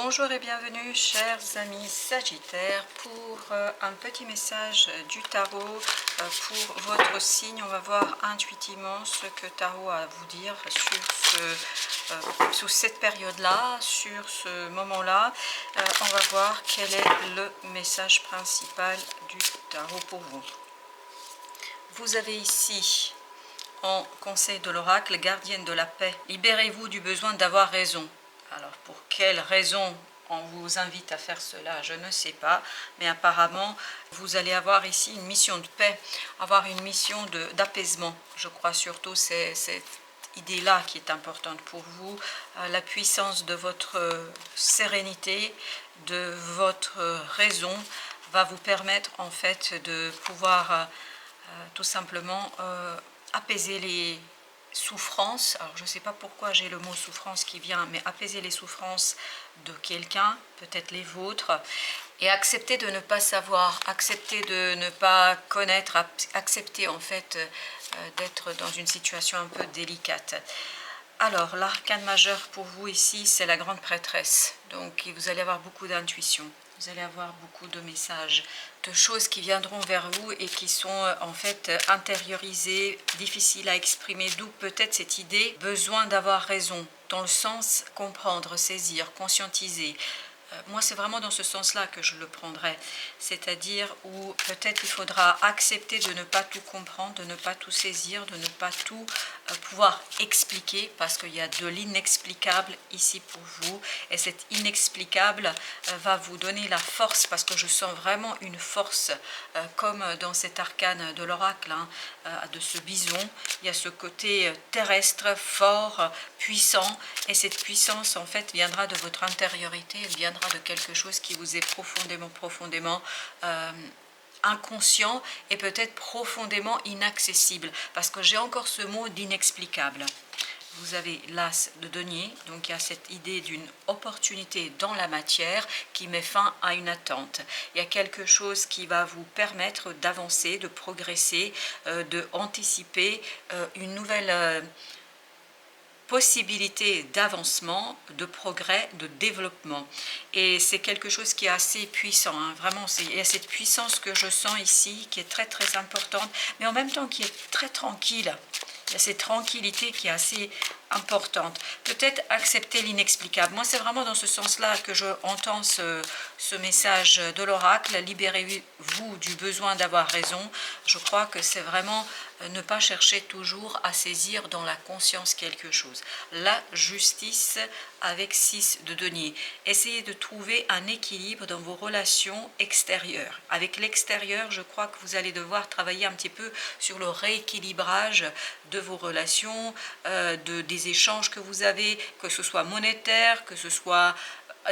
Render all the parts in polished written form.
Bonjour et bienvenue chers amis Sagittaires pour un petit message du tarot pour votre signe. On va voir intuitivement ce que Tarot a à vous dire sur cette période-là, sur ce moment-là. On va voir quel est le message principal du tarot pour vous. Vous avez ici en conseil de l'oracle, gardienne de la paix, libérez-vous du besoin d'avoir raison. Alors pour quelle raison on vous invite à faire cela, je ne sais pas, mais apparemment vous allez avoir ici une mission de paix, avoir une mission d'apaisement. Je crois surtout c'est cette idée-là qui est importante pour vous, la puissance de votre sérénité, de votre raison va vous permettre en fait de pouvoir tout simplement apaiser les souffrances. Alors je ne sais pas pourquoi j'ai le mot souffrance qui vient, mais apaiser les souffrances de quelqu'un, peut-être les vôtres, et accepter de ne pas savoir, accepter de ne pas connaître, accepter en fait d'être dans une situation un peu délicate. Alors l'arcane majeur pour vous ici, c'est la grande prêtresse, donc vous allez avoir beaucoup d'intuition. Vous allez avoir beaucoup de messages, de choses qui viendront vers vous et qui sont en fait intériorisées, difficiles à exprimer, d'où peut-être cette idée, besoin d'avoir raison, dans le sens comprendre, saisir, conscientiser. Moi, c'est vraiment dans ce sens-là que je le prendrais, c'est-à-dire où peut-être il faudra accepter de ne pas tout comprendre, de ne pas tout saisir, de ne pas tout pouvoir expliquer, parce qu'il y a de l'inexplicable ici pour vous, et cet inexplicable va vous donner la force, parce que je sens vraiment une force, comme dans cet arcane de l'oracle, de ce bison, il y a ce côté terrestre, fort, puissant, et cette puissance en fait viendra de votre intériorité, elle viendra de quelque chose qui vous est profondément inconscient et peut-être profondément inaccessible, parce que j'ai encore ce mot d'inexplicable. Vous avez l'as de denier, donc il y a cette idée d'une opportunité dans la matière qui met fin à une attente. Il y a quelque chose qui va vous permettre d'avancer, de progresser, de anticiper une nouvelle possibilité d'avancement, de progrès, de développement. Et c'est quelque chose qui est assez puissant, vraiment, il y a cette puissance que je sens ici, qui est très importante, mais en même temps qui est très tranquille. Il y a cette tranquillité qui est assez importante. Peut-être accepter l'inexplicable. Moi, c'est vraiment dans ce sens-là que je entends ce message de l'oracle. Libérez-vous du besoin d'avoir raison. Je crois que c'est vraiment ne pas chercher toujours à saisir dans la conscience quelque chose. La justice avec 6 de denier. Essayez de trouver un équilibre dans vos relations extérieures. Avec l'extérieur, je crois que vous allez devoir travailler un petit peu sur le rééquilibrage de vos relations, des échanges que vous avez, que ce soit monétaire, que ce soit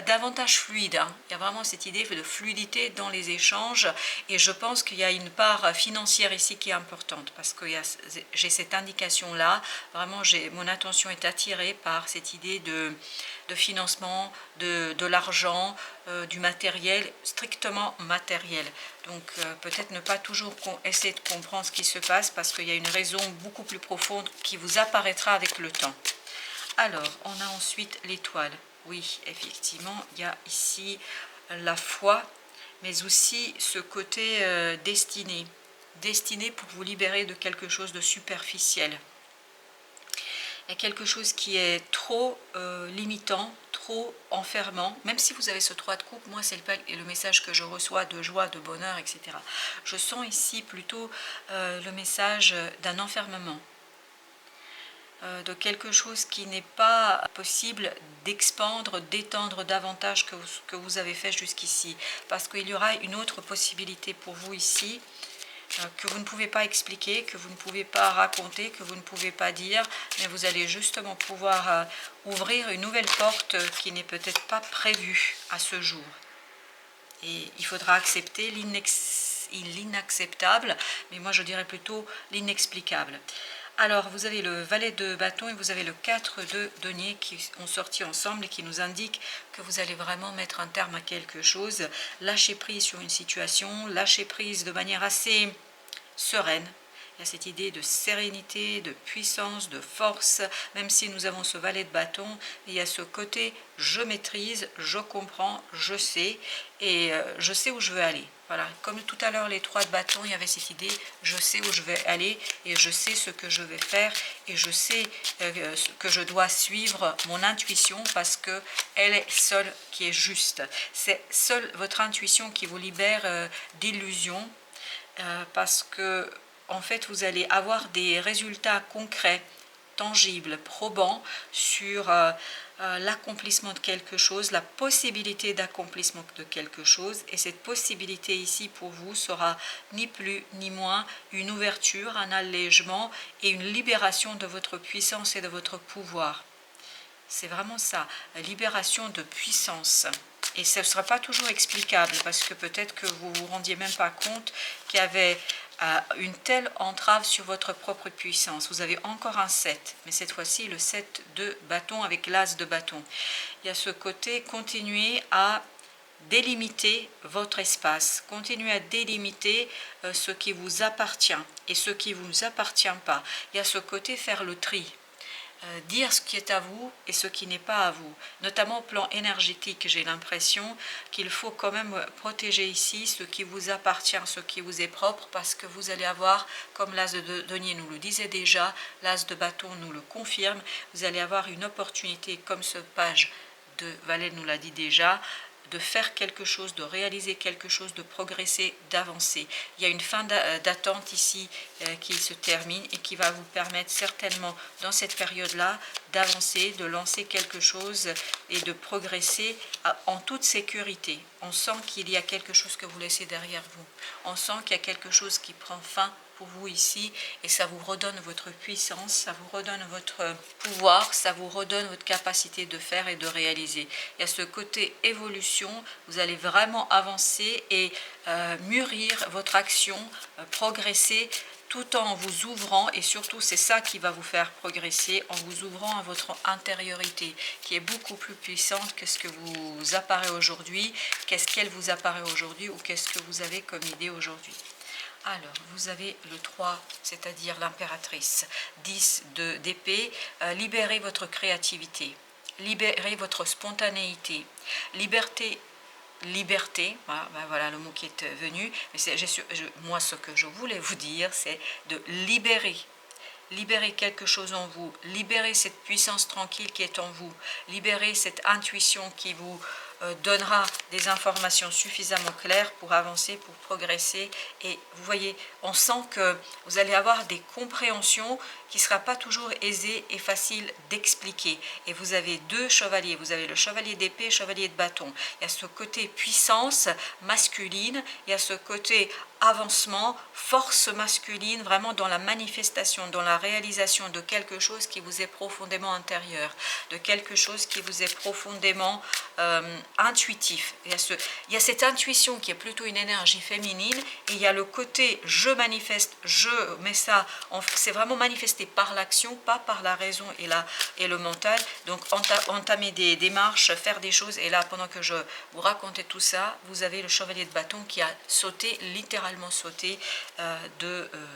davantage fluide. Il y a vraiment cette idée de fluidité dans les échanges, et je pense qu'il y a une part financière ici qui est importante, parce que j'ai cette indication là, vraiment mon attention est attirée par cette idée de financement, de l'argent, du matériel, strictement matériel. Donc peut-être ne pas toujours essayer de comprendre ce qui se passe, parce qu'il y a une raison beaucoup plus profonde qui vous apparaîtra avec le temps. Alors, on a ensuite l'étoile. Oui, effectivement, il y a ici la foi, mais aussi ce côté destiné. Destiné pour vous libérer de quelque chose de superficiel. Il y a quelque chose qui est trop limitant, trop enfermant. Même si vous avez ce 3 de coupe, moi c'est le message que je reçois de joie, de bonheur, etc. Je sens ici plutôt le message d'un enfermement. De quelque chose qui n'est pas possible d'expandre, d'étendre davantage que vous avez fait jusqu'ici. Parce qu'il y aura une autre possibilité pour vous ici, que vous ne pouvez pas expliquer, que vous ne pouvez pas raconter, que vous ne pouvez pas dire, mais vous allez justement pouvoir ouvrir une nouvelle porte qui n'est peut-être pas prévue à ce jour. Et il faudra accepter l'inacceptable, mais moi je dirais plutôt l'inexplicable. Alors, vous avez le valet de bâton et vous avez le 4 de denier qui ont sorti ensemble et qui nous indiquent que vous allez vraiment mettre un terme à quelque chose, lâcher prise sur une situation, lâcher prise de manière assez sereine. il y a cette idée de sérénité, de puissance, de force, même si nous avons ce valet de bâton, il y a ce côté je maîtrise, je comprends, je sais, et je sais où je veux aller. Voilà, comme tout à l'heure les 3 de bâton, il y avait cette idée, je sais où je vais aller et je sais ce que je vais faire et je sais que je dois suivre mon intuition parce que elle est seule qui est juste. C'est seule votre intuition qui vous libère d'illusions parce que en fait vous allez avoir des résultats concrets, tangibles, probants sur l'accomplissement de quelque chose, la possibilité d'accomplissement de quelque chose, et cette possibilité ici pour vous sera ni plus ni moins une ouverture, un allègement et une libération de votre puissance et de votre pouvoir. C'est vraiment ça, la libération de puissance. Et ce ne sera pas toujours explicable parce que peut-être que vous ne vous rendiez même pas compte qu'il y avait une telle entrave sur votre propre puissance. Vous avez encore un 7, mais cette fois-ci le 7 de bâton avec l'as de bâton. Il y a ce côté, continuer à délimiter votre espace, continuez à délimiter ce qui vous appartient et ce qui ne vous appartient pas. Il y a ce côté faire le tri. Dire ce qui est à vous et ce qui n'est pas à vous. Notamment au plan énergétique, j'ai l'impression qu'il faut quand même protéger ici ce qui vous appartient, ce qui vous est propre, parce que vous allez avoir, comme l'as de denier nous le disait déjà, l'as de bâton nous le confirme, vous allez avoir une opportunité, comme ce page de Valet nous l'a dit déjà, de faire quelque chose, de réaliser quelque chose, de progresser, d'avancer. Il y a une fin d'attente ici qui se termine et qui va vous permettre certainement dans cette période-là d'avancer, de lancer quelque chose et de progresser en toute sécurité. On sent qu'il y a quelque chose que vous laissez derrière vous. On sent qu'il y a quelque chose qui prend fin pour vous ici et ça vous redonne votre puissance, ça vous redonne votre pouvoir, ça vous redonne votre capacité de faire et de réaliser. Il y a ce côté évolution, vous allez vraiment avancer et mûrir votre action, progresser tout en vous ouvrant, et surtout c'est ça qui va vous faire progresser, en vous ouvrant à votre intériorité qui est beaucoup plus puissante que ce que vous apparaît aujourd'hui, qu'est-ce qu'elle vous apparaît aujourd'hui ou qu'est-ce que vous avez comme idée aujourd'hui. Alors, vous avez le 3, c'est-à-dire l'impératrice, 10 d'épée, libérez votre créativité, libérez votre spontanéité, liberté, voilà le mot qui est venu, mais moi ce que je voulais vous dire, c'est de libérer quelque chose en vous, libérer cette puissance tranquille qui est en vous, libérer cette intuition qui vous donnera des informations suffisamment claires pour avancer, pour progresser. Et vous voyez, on sent que vous allez avoir des compréhensions qui ne sera pas toujours aisées et faciles d'expliquer. Et vous avez 2 chevaliers, vous avez le chevalier d'épée et le chevalier de bâton. Il y a ce côté puissance masculine, il y a ce côté avancement, force masculine, vraiment dans la manifestation, dans la réalisation de quelque chose qui vous est profondément intérieur, de quelque chose qui vous est profondément intuitif. Il y a cette intuition qui est plutôt une énergie féminine, et il y a le côté je manifeste, je mets ça, c'est vraiment manifesté par l'action, pas par la raison et le mental. Donc entamer des démarches, faire des choses, et là pendant que je vous racontais tout ça, vous avez le chevalier de bâton qui a sauté, littéralement sauté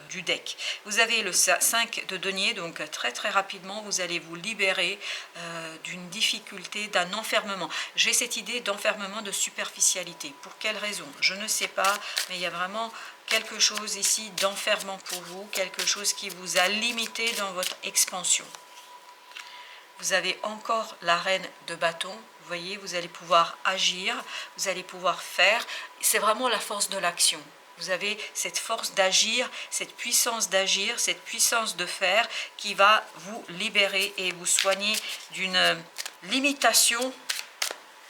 du deck. Vous avez le 5 de denier, donc très très rapidement vous allez vous libérer d'une difficulté, d'un enfermement. J'ai cette idée d'enfermement, de superficialité. Pour quelle raison? Je ne sais pas, mais il y a vraiment quelque chose ici d'enfermement pour vous, quelque chose qui vous a limité dans votre expansion. Vous avez encore la reine de bâton, vous voyez, vous allez pouvoir agir, vous allez pouvoir faire, c'est vraiment la force de l'action. Vous avez cette force d'agir, cette puissance de faire qui va vous libérer et vous soigner d'une limitation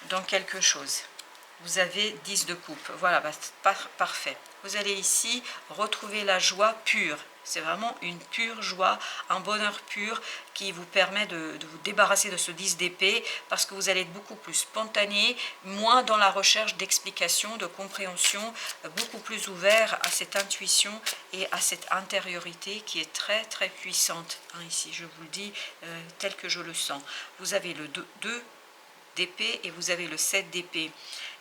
dans quelque chose. Vous avez 10 de coupe, voilà, parfait. Vous allez ici retrouver la joie pure. C'est vraiment une pure joie, un bonheur pur qui vous permet de vous débarrasser de ce 10 d'épée, parce que vous allez être beaucoup plus spontané, moins dans la recherche d'explication, de compréhension, beaucoup plus ouvert à cette intuition et à cette intériorité qui est très très puissante. Ici, je vous le dis tel que je le sens. Vous avez le 2 d'épée et vous avez le 7 d'épée.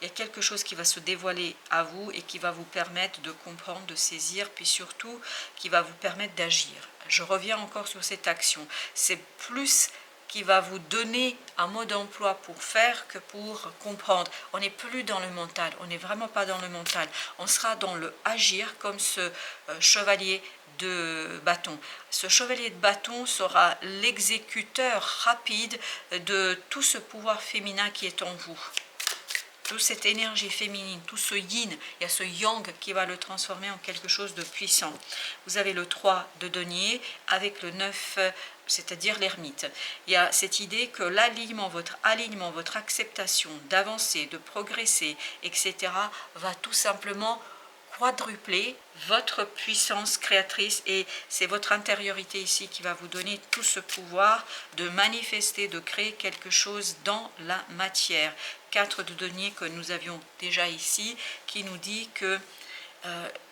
Il y a quelque chose qui va se dévoiler à vous et qui va vous permettre de comprendre, de saisir, puis surtout qui va vous permettre d'agir. Je reviens encore sur cette action. C'est plus qui va vous donner un mode d'emploi pour faire que pour comprendre. On n'est plus dans le mental, on n'est vraiment pas dans le mental. On sera dans le agir comme ce chevalier de bâton. Ce chevalier de bâton sera l'exécuteur rapide de tout ce pouvoir féminin qui est en vous. Toute cette énergie féminine, tout ce yin, il y a ce yang qui va le transformer en quelque chose de puissant. Vous avez le 3 de denier avec le 9, c'est-à-dire l'ermite. Il y a cette idée que l'alignement, votre acceptation d'avancer, de progresser, etc. va tout simplement quadrupler votre puissance créatrice et c'est votre intériorité ici qui va vous donner tout ce pouvoir de manifester, de créer quelque chose dans la matière. 4 de denier que nous avions déjà ici qui nous dit que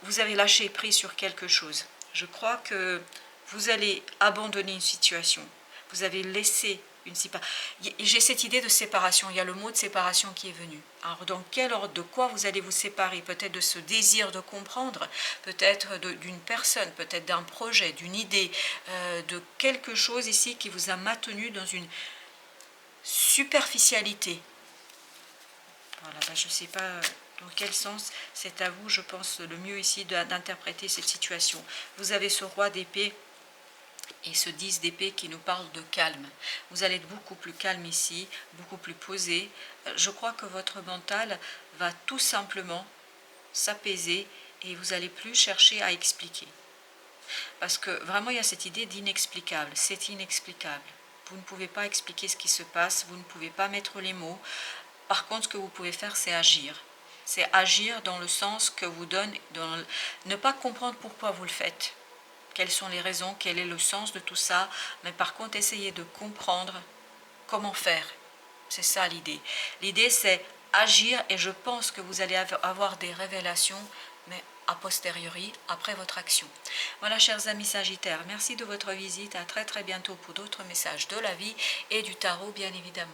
vous avez lâché prise sur quelque chose. Je crois que vous allez abandonner une situation. Vous avez laissé une séparation. J'ai cette idée de séparation. Il y a le mot de séparation qui est venu. Alors, dans quel ordre, de quoi vous allez vous séparer? Peut-être de ce désir de comprendre, peut-être d'une personne, peut-être d'un projet, d'une idée, de quelque chose ici qui vous a maintenu dans une superficialité. Voilà, ben je ne sais pas dans quel sens c'est à vous, je pense, le mieux ici d'interpréter cette situation. Vous avez ce roi d'épée et ce 10 d'épée qui nous parle de calme. Vous allez être beaucoup plus calme ici, beaucoup plus posé. Je crois que votre mental va tout simplement s'apaiser et vous n'allez plus chercher à expliquer. Parce que vraiment, il y a cette idée d'inexplicable. C'est inexplicable. Vous ne pouvez pas expliquer ce qui se passe, vous ne pouvez pas mettre les mots. Par contre, ce que vous pouvez faire, c'est agir. C'est agir dans le sens que vous donne, ne pas comprendre pourquoi vous le faites. Quelles sont les raisons, quel est le sens de tout ça, mais par contre, essayez de comprendre comment faire. C'est ça l'idée. L'idée, c'est agir et je pense que vous allez avoir des révélations, mais a posteriori, après votre action. Voilà, chers amis Sagittaires, merci de votre visite. À très très bientôt pour d'autres messages de la vie et du tarot, bien évidemment.